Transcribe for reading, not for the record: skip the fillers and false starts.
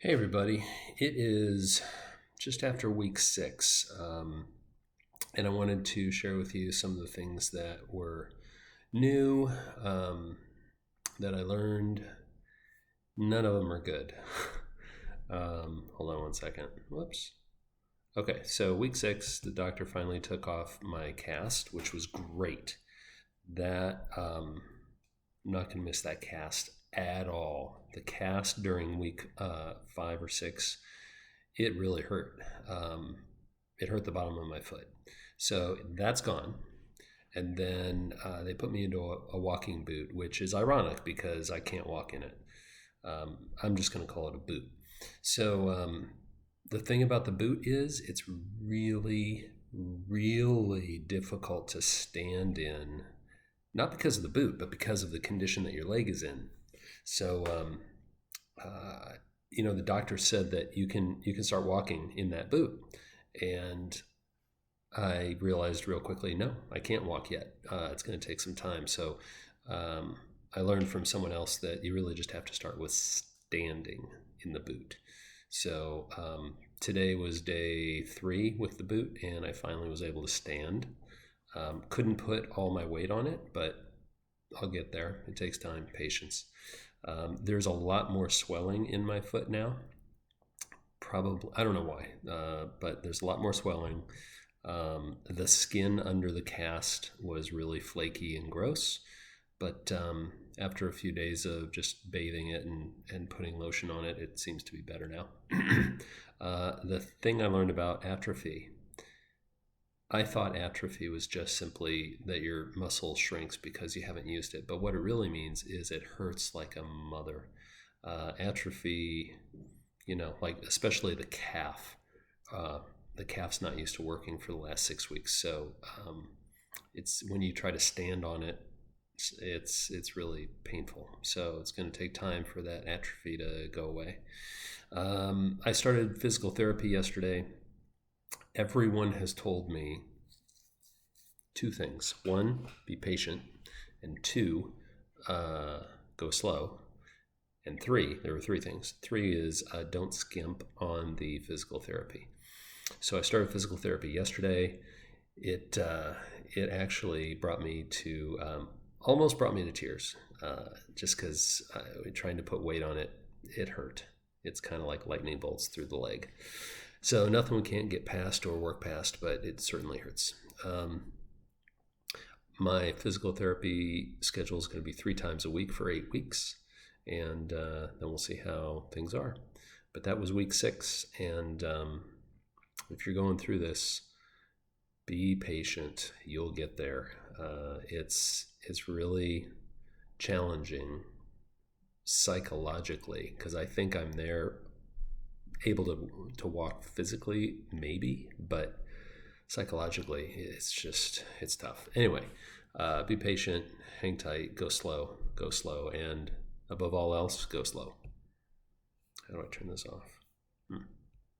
Hey, everybody. It is just after week 6, and I wanted to share with you some of the things that were new that I learned. None of them are good. Hold on one second. Whoops. Okay, so week 6, the doctor finally took off my cast, which was great. I'm not going to miss that cast at all. The cast during week 5 or 6, it really hurt. It hurt the bottom of my foot. So that's gone. And then they put me into a walking boot, which is ironic because I can't walk in it. I'm just going to call it a boot. So the thing about the boot is it's really, really difficult to stand in, not because of the boot, but because of the condition that your leg is in. So, the doctor said that you can start walking in that boot, and I realized real quickly, no, I can't walk yet. It's going to take some time. So, I learned from someone else that you really just have to start with standing in the boot. So, today was day 3 with the boot, and I finally was able to stand. Couldn't put all my weight on it, but I'll get there. It takes time, patience. There's a lot more swelling in my foot now. Probably, I don't know why, but there's a lot more swelling. The skin under the cast was really flaky and gross, but after a few days of just bathing it and putting lotion on it, it seems to be better now. The thing I learned about atrophy, I thought atrophy was just simply that your muscle shrinks because you haven't used it. But what it really means is it hurts like a mother. Atrophy, like especially the calf. The calf's not used to working for the last 6 weeks. So it's when you try to stand on it, it's really painful. So it's going to take time for that atrophy to go away. I started physical therapy yesterday. Everyone has told me 2 things. 1, be patient. And 2, go slow. And 3, there were 3 things. 3 is don't skimp on the physical therapy. So I started physical therapy yesterday. It actually brought me to, almost brought me to tears, just because trying to put weight on it, it hurt. It's kind of like lightning bolts through the leg. So nothing we can't get past or work past, but it certainly hurts. My physical therapy schedule is going to be 3 times a week for 8 weeks, and then we'll see how things are. But that was week 6, and if you're going through this, be patient. You'll get there. It's really challenging psychologically because I think I'm there able to walk physically, maybe, but psychologically it's tough. Anyway, be patient, hang tight, go slow, and above all else, go slow. How do I turn this off?